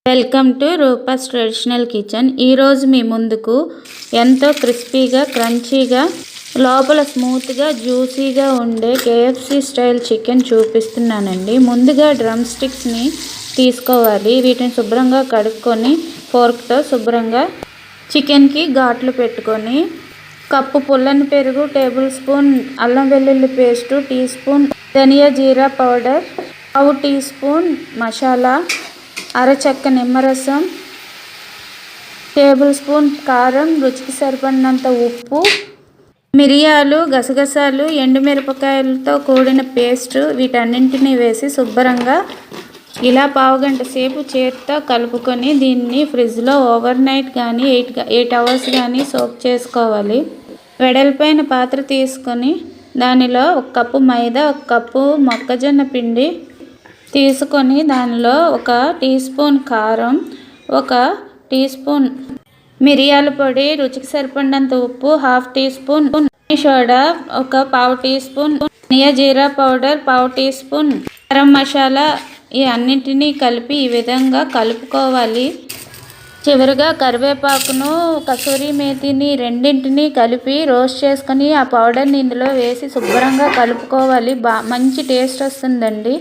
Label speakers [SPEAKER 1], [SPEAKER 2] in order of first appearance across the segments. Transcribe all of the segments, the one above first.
[SPEAKER 1] Welcome to Rupa's traditional kitchen. ఈరోజు మీ ముందుకు ఎంతో క్రిస్పీగా క్రంచీగా లోపల స్మూత్గా జ్యూసీగా ఉండే కేఎఫ్సి స్టైల్ చికెన్ చూపిస్తున్నానండి. ముందుగా డ్రమ్ స్టిక్స్ని తీసుకోవాలి. వీటిని శుభ్రంగా కడుక్కొని ఫోర్క్తో శుభ్రంగా చికెన్కి ఘాట్లు పెట్టుకొని కప్పు పుల్లని పెరుగు, టేబుల్ స్పూన్ అల్లం వెల్లుల్లి పేస్టు, టీ స్పూన్ ధనియా జీరా పౌడర్, పావు టీ స్పూన్ మసాలా, అరచెక్క నిమ్మరసం, టేబుల్ స్పూన్ కారం, రుచికి సరిపడినంత ఉప్పు, మిరియాలు, గసగసాలు, ఎండుమిరపకాయలతో కూడిన పేస్టు వీటన్నింటినీ వేసి శుభ్రంగా ఇలా పావుగంట సేపు చేతితో కలుపుకొని దీన్ని ఫ్రిడ్జ్లో ఓవర్ నైట్ కానీ 8 అవర్స్ కానీ సోక్ చేసుకోవాలి. వెడల్పైన పాత్ర తీసుకొని దానిలో 1 కప్పు మైదా, 1 కప్పు మొక్కజొన్న పిండి తీసుకొని దానిలో 1 టీ స్పూన్ కారం, 1 టీ స్పూన్ మిరియాల పొడి, రుచికి సరిపడినంత ఉప్పు, 1/2 టీ స్పూన్ సోడా, 1 పావు టీ స్పూన్ ధనియా జీరా పౌడర్, పావు టీ స్పూన్ గరం మసాలా ఈ అన్నింటినీ కలిపి ఈ విధంగా కలుపుకోవాలి. చివరిగా కరివేపాకును, కసూరి మేతిని రెండింటినీ కలిపి రోస్ట్ చేసుకొని ఆ పౌడర్ని ఇందులో వేసి శుభ్రంగా కలుపుకోవాలి. మంచి టేస్ట్ వస్తుందండి.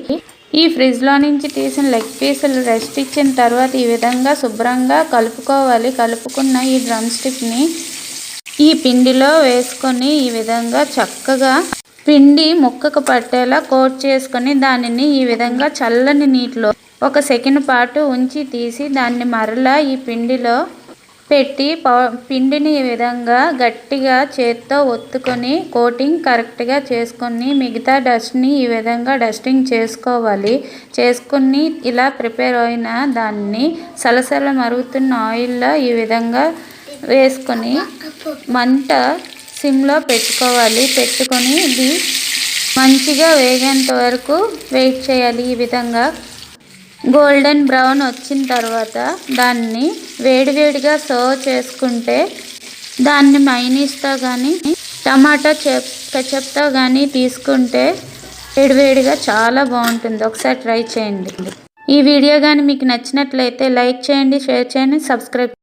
[SPEAKER 1] ఈ ఫ్రిడ్జ్లో నుంచి తీసిన లెగ్ పీసులు రెస్ట్ ఇచ్చిన తర్వాత ఈ విధంగా శుభ్రంగా కలుపుకోవాలి. కలుపుకున్న ఈ డ్రమ్ స్టిక్ని ఈ పిండిలో వేసుకొని ఈ విధంగా చక్కగా పిండి ముక్కకు పట్టేలా కోట్ చేసుకొని దానిని ఈ విధంగా చల్లని నీటిలో 1 సెకండ్ పాటు ఉంచి తీసి దాన్ని మరలా ఈ పిండిలో పెట్టి పిండిని ఈ విధంగా గట్టిగా చేత్తో ఒత్తుకొని కోటింగ్ కరెక్ట్గా చేసుకొని మిగతా డస్ట్ని ఈ విధంగా డస్టింగ్ చేసుకోవాలి. చేసుకుని ఇలా ప్రిపేర్ అయిన దాన్ని సలసల మరుగుతున్న ఆయిల్లో ఈ విధంగా వేసుకొని మంట సిమ్లో పెట్టుకోవాలి. పెట్టుకొని ఇది మంచిగా వేగేంత వరకు వెయిట్ చేయాలి. ఈ విధంగా గోల్డెన్ బ్రౌన్ వచ్చిన తర్వాత దాన్ని వేడివేడిగా సర్వ్ చేసుకుంటే దాన్ని మైనీస్తో కానీ టమాటా కెచప్తో కానీ తీసుకుంటే వేడివేడిగా చాలా బాగుంటుంది. ఒకసారి ట్రై చేయండి. ఈ వీడియో కానీ మీకు నచ్చినట్లయితే లైక్ చేయండి, షేర్ చేయండి, సబ్స్క్రైబ్